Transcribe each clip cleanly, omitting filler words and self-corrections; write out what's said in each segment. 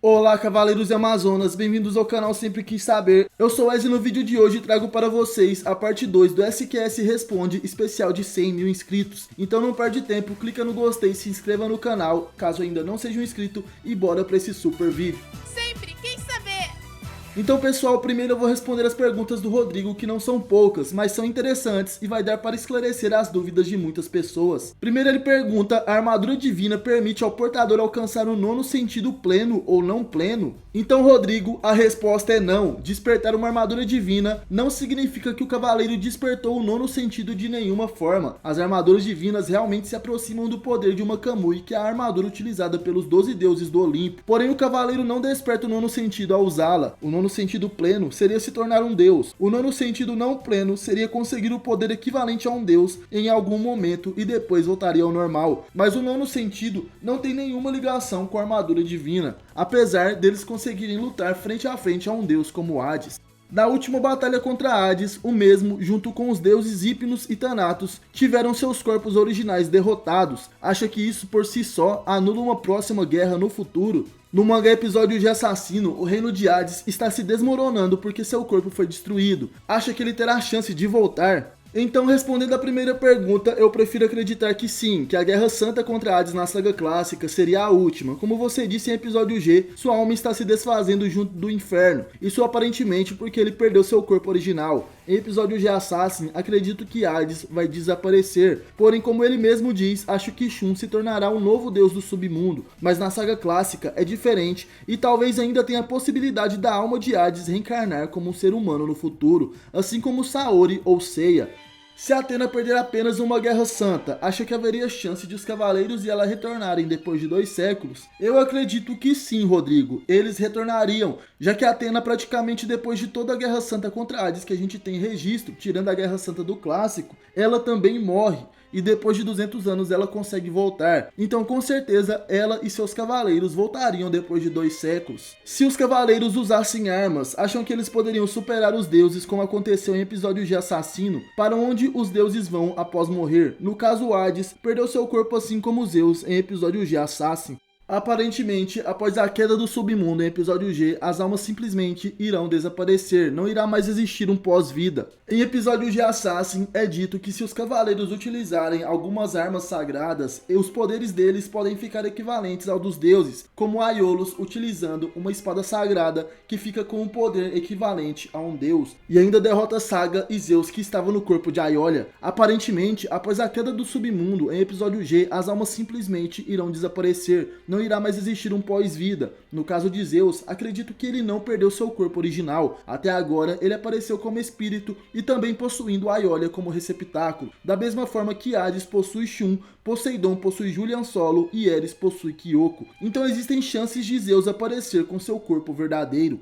Olá, cavaleiros e amazonas, bem-vindos ao canal Sempre Quis Saber. Eu sou Wesley e no vídeo de hoje trago para vocês a parte 2 do SQS Responde especial de 100 mil inscritos. Então não perde tempo, clica no gostei, se inscreva no canal, caso ainda não seja um inscrito, e bora para esse super vídeo. Sempre quis saber! Então pessoal, primeiro eu vou responder as perguntas do Rodrigo, que não são poucas, mas são interessantes e vai dar para esclarecer as dúvidas de muitas pessoas. Primeiro ele pergunta: a armadura divina permite ao portador alcançar o nono sentido pleno ou não pleno? Então Rodrigo, a resposta é não. Despertar uma armadura divina não significa que o cavaleiro despertou o nono sentido de nenhuma forma. As armaduras divinas realmente se aproximam do poder de uma Kamui, que é a armadura utilizada pelos 12 deuses do Olimpo. Porém o cavaleiro não desperta o nono sentido ao usá-la. O nono sentido pleno seria se tornar um deus. O nono sentido não pleno seria conseguir o poder equivalente a um deus em algum momento e depois voltaria ao normal. Mas o nono sentido não tem nenhuma ligação com a armadura divina, apesar deles conseguirem lutar frente a frente a um deus como Hades. Na última batalha contra Hades, o mesmo, junto com os deuses Hypnos e Thanatos, tiveram seus corpos originais derrotados. Acha que isso por si só anula uma próxima guerra no futuro? No mangá Episódio de Assassino, o reino de Hades está se desmoronando porque seu corpo foi destruído. Acha que ele terá chance de voltar? Então, respondendo a primeira pergunta, eu prefiro acreditar que sim, que a Guerra Santa contra Hades na saga clássica seria a última. Como você disse em Episódio G, sua alma está se desfazendo junto do inferno. Isso aparentemente porque ele perdeu seu corpo original. Em Episódio G Assassin, acredito que Hades vai desaparecer. Porém, como ele mesmo diz, acho que Shun se tornará um novo deus do submundo. Mas na saga clássica é diferente e talvez ainda tenha a possibilidade da alma de Hades reencarnar como um ser humano no futuro, assim como Saori ou Seiya. Se Athena perder apenas uma guerra santa, acha que haveria chance de os cavaleiros e ela retornarem depois de 2 séculos? Eu acredito que sim, Rodrigo, eles retornariam, já que Athena praticamente depois de toda a guerra santa contra Hades que a gente tem registro, tirando a guerra santa do clássico, ela também morre. E depois de 200 anos ela consegue voltar. Então com certeza ela e seus cavaleiros voltariam depois de 2 séculos. Se os cavaleiros usassem armas, acham que eles poderiam superar os deuses como aconteceu em Episódio de Assassino? Para onde os deuses vão após morrer? No caso Hades perdeu seu corpo assim como Zeus em Episódio de Assassin. Aparentemente, após a queda do submundo em Episódio G, as almas simplesmente irão desaparecer, não irá mais existir um pós-vida. Em Episódio G Assassin, é dito que se os cavaleiros utilizarem algumas armas sagradas, os poderes deles podem ficar equivalentes ao dos deuses, como Aiolos utilizando uma espada sagrada que fica com um poder equivalente a um deus, e ainda derrota Saga e Zeus que estava no corpo de Aiolia. Aparentemente, após a queda do submundo em Episódio G, as almas simplesmente irão desaparecer, não irá mais existir um pós-vida. No caso de Zeus, acredito que ele não perdeu seu corpo original. Até agora, ele apareceu como espírito e também possuindo Aiolia como receptáculo. Da mesma forma que Hades possui Shun, Poseidon possui Julian Solo e Ares possui Kyoko. Então existem chances de Zeus aparecer com seu corpo verdadeiro.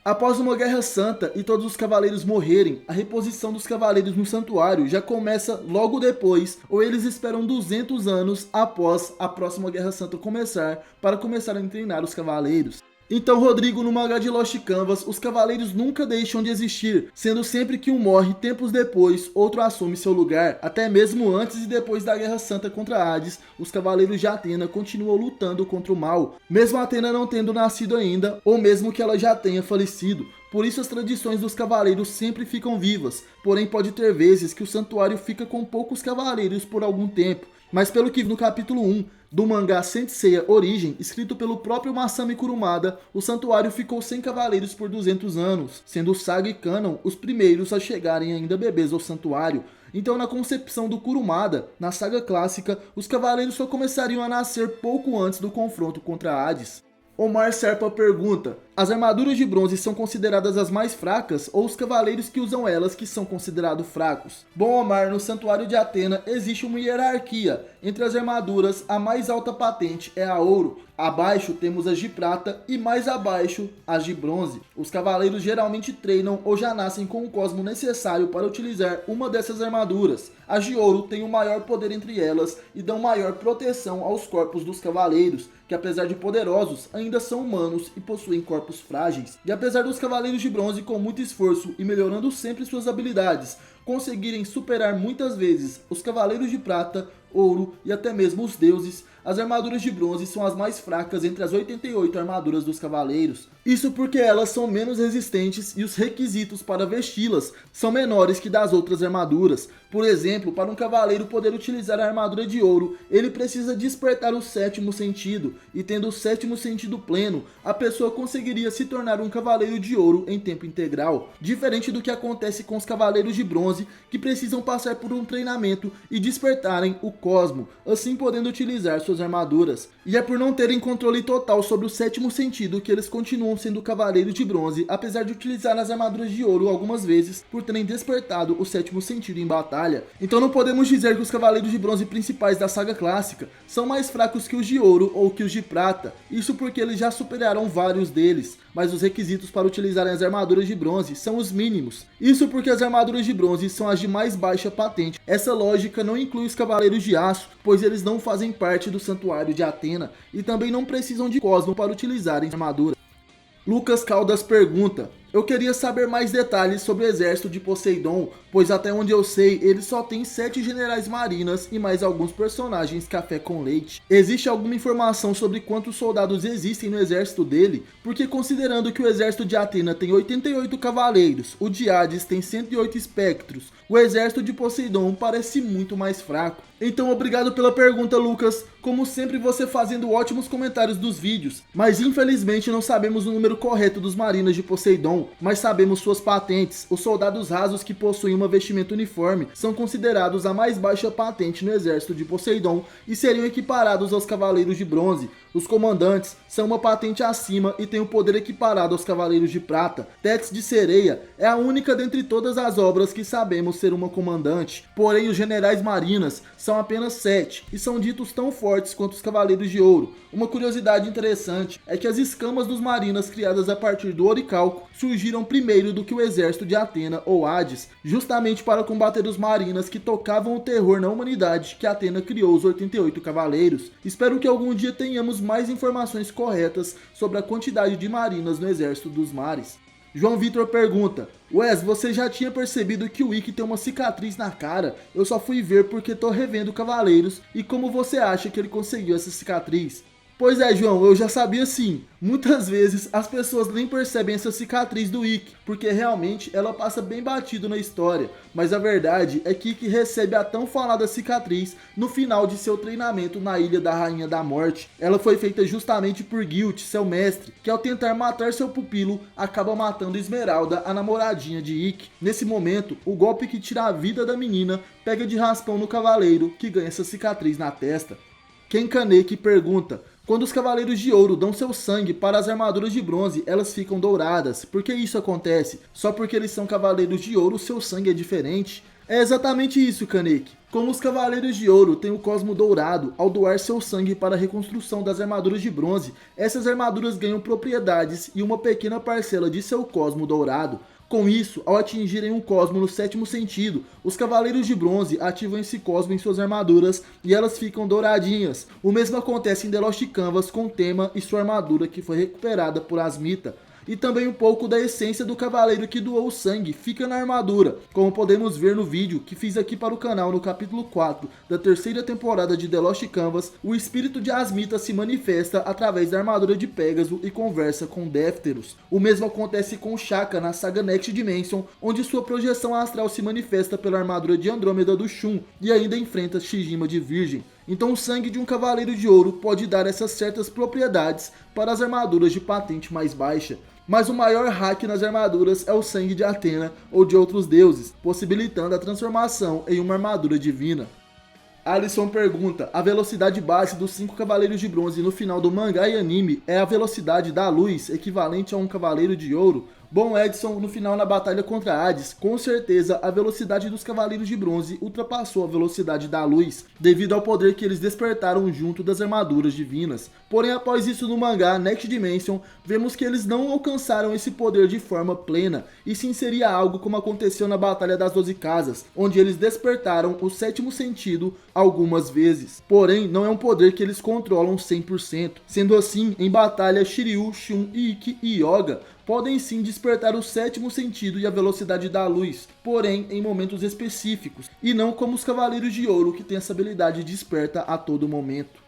Após uma guerra santa e todos os cavaleiros morrerem, a reposição dos cavaleiros no santuário já começa logo depois, ou eles esperam 200 anos após a próxima guerra santa começar, para começar a treinar os cavaleiros. Então Rodrigo, no mangá de Lost Canvas, os cavaleiros nunca deixam de existir, sendo sempre que um morre, tempos depois, outro assume seu lugar. Até mesmo antes e depois da Guerra Santa contra Hades, os cavaleiros de Athena continuam lutando contra o mal, mesmo Athena não tendo nascido ainda, ou mesmo que ela já tenha falecido. Por isso as tradições dos cavaleiros sempre ficam vivas, porém pode ter vezes que o santuário fica com poucos cavaleiros por algum tempo. Mas pelo que vi no capítulo 1 do mangá Saint Seiya Origem, escrito pelo próprio Masami Kurumada, o santuário ficou sem cavaleiros por 200 anos, sendo Saga e Kanon os primeiros a chegarem ainda bebês ao santuário. Então na concepção do Kurumada, na saga clássica, os cavaleiros só começariam a nascer pouco antes do confronto contra Hades. Omar Serpa pergunta: as armaduras de bronze são consideradas as mais fracas ou os cavaleiros que usam elas que são considerados fracos? Bom, Omar, no Santuário de Athena existe uma hierarquia. Entre as armaduras, a mais alta patente é a ouro, abaixo temos as de prata e mais abaixo as de bronze. Os cavaleiros geralmente treinam ou já nascem com o cosmo necessário para utilizar uma dessas armaduras. As de ouro têm o maior poder entre elas e dão maior proteção aos corpos dos cavaleiros, que apesar de poderosos, ainda são humanos e possuem corpos frágeis. E apesar dos cavaleiros de bronze com muito esforço e melhorando sempre suas habilidades, conseguirem superar muitas vezes os cavaleiros de prata, ouro e até mesmo os deuses, as armaduras de bronze são as mais fracas entre as 88 armaduras dos cavaleiros. Isso porque elas são menos resistentes e os requisitos para vesti-las são menores que das outras armaduras. Por exemplo, para um cavaleiro poder utilizar a armadura de ouro, ele precisa despertar o sétimo sentido, e tendo o sétimo sentido pleno, a pessoa conseguiria se tornar um cavaleiro de ouro em tempo integral, diferente do que acontece com os cavaleiros de bronze, que precisam passar por um treinamento e despertarem o cosmo, assim podendo utilizar suas armaduras. E é por não terem controle total sobre o sétimo sentido que eles continuam sendo cavaleiros de bronze, apesar de utilizar as armaduras de ouro algumas vezes por terem despertado o sétimo sentido em batalha. Então não podemos dizer que os cavaleiros de bronze principais da saga clássica são mais fracos que os de ouro ou que os de prata, isso porque eles já superaram vários deles, mas os requisitos para utilizarem as armaduras de bronze são os mínimos, isso porque as armaduras de bronze são as de mais baixa patente. Essa lógica não inclui os cavaleiros de aço, pois eles não fazem parte do santuário de Atena e também não precisam de cosmo para utilizarem armadura. Lucas Caldas pergunta: eu queria saber mais detalhes sobre o exército de Poseidon, pois até onde eu sei, ele só tem 7 generais marinas e mais alguns personagens café com leite. Existe alguma informação sobre quantos soldados existem no exército dele? Porque considerando que o exército de Atena tem 88 cavaleiros, o de Hades tem 108 espectros, o exército de Poseidon parece muito mais fraco. Então obrigado pela pergunta, Lucas, como sempre você fazendo ótimos comentários dos vídeos, mas infelizmente não sabemos o número correto dos marinas de Poseidon, mas sabemos suas patentes. Os soldados rasos que possuem uma vestimenta uniforme são considerados a mais baixa patente no exército de Poseidon e seriam equiparados aos cavaleiros de bronze. Os comandantes são uma patente acima e têm o poder equiparado aos cavaleiros de prata. Tétis de Sereia é a única dentre todas as obras que sabemos ser uma comandante, porém os generais marinas são apenas 7 e são ditos tão fortes quanto os cavaleiros de ouro. Uma curiosidade interessante é que as escamas dos marinas criadas a partir do oricalco surgiram primeiro do que o exército de Atena ou Hades, justamente para combater os marinas que tocavam o terror na humanidade que Atena criou os 88 cavaleiros. Espero que algum dia tenhamos mais informações corretas sobre a quantidade de marinas no exército dos mares. João Vitor pergunta: Wes, você já tinha percebido que o Ikki tem uma cicatriz na cara? Eu só fui ver porque tô revendo Cavaleiros, e como você acha que ele conseguiu essa cicatriz? Pois é, João, eu já sabia sim. Muitas vezes as pessoas nem percebem essa cicatriz do Ikki, porque realmente ela passa bem batido na história. Mas a verdade é que Ikki recebe a tão falada cicatriz no final de seu treinamento na Ilha da Rainha da Morte. Ela foi feita justamente por Guilt, seu mestre, que ao tentar matar seu pupilo, acaba matando Esmeralda, a namoradinha de Ikki. Nesse momento, o golpe que tira a vida da menina pega de raspão no cavaleiro, que ganha essa cicatriz na testa. Ken Kaneki pergunta: quando os cavaleiros de ouro dão seu sangue para as armaduras de bronze, elas ficam douradas. Por que isso acontece? Só porque eles são cavaleiros de ouro, seu sangue é diferente? É exatamente isso, Kaneki. Como os cavaleiros de ouro têm o cosmo dourado, ao doar seu sangue para a reconstrução das armaduras de bronze, essas armaduras ganham propriedades e uma pequena parcela de seu cosmo dourado. Com isso, ao atingirem um cosmo no sétimo sentido, os cavaleiros de bronze ativam esse cosmo em suas armaduras e elas ficam douradinhas. O mesmo acontece em The Lost Canvas com Tema e sua armadura que foi recuperada por Asmita. E também um pouco da essência do cavaleiro que doou o sangue fica na armadura, como podemos ver no vídeo que fiz aqui para o canal no capítulo 4 da terceira temporada de The Lost Canvas. O espírito de Asmita se manifesta através da armadura de Pégaso e conversa com Défteros. O mesmo acontece com Shaka na saga Next Dimension, onde sua projeção astral se manifesta pela armadura de Andrômeda do Shun e ainda enfrenta Shijima de Virgem. Então o sangue de um cavaleiro de ouro pode dar essas certas propriedades para as armaduras de patente mais baixa. Mas o maior hack nas armaduras é o sangue de Atena ou de outros deuses, possibilitando a transformação em uma armadura divina. Alisson pergunta: a velocidade base dos 5 cavaleiros de bronze no final do mangá e anime é a velocidade da luz, equivalente a um cavaleiro de ouro? Bom, Edson, no final na batalha contra Hades, com certeza a velocidade dos cavaleiros de bronze ultrapassou a velocidade da luz, devido ao poder que eles despertaram junto das armaduras divinas. Porém, após isso no mangá Next Dimension, vemos que eles não alcançaram esse poder de forma plena, e sim seria algo como aconteceu na Batalha das 12 Casas, onde eles despertaram o sétimo sentido algumas vezes. Porém, não é um poder que eles controlam 100%. Sendo assim, em batalha, Shiryu, Shun, Ikki e Yoga podem sim despertar o sétimo sentido e a velocidade da luz, porém em momentos específicos, e não como os cavaleiros de ouro que têm essa habilidade desperta a todo momento.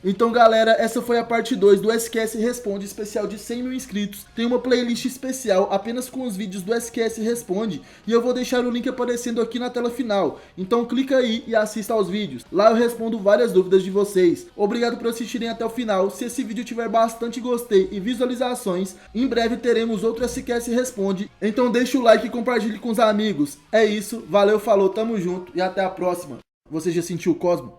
Então galera, essa foi a parte 2 do SQS Responde especial de 100 mil inscritos. Tem uma playlist especial apenas com os vídeos do SQS Responde e eu vou deixar o link aparecendo aqui na tela final. Então clica aí e assista aos vídeos. Lá eu respondo várias dúvidas de vocês. Obrigado por assistirem até o final. Se esse vídeo tiver bastante gostei e visualizações, em breve teremos outro SQS Responde. Então deixa o like e compartilhe com os amigos. É isso, valeu, falou, tamo junto e até a próxima. Você já sentiu o Cosmo?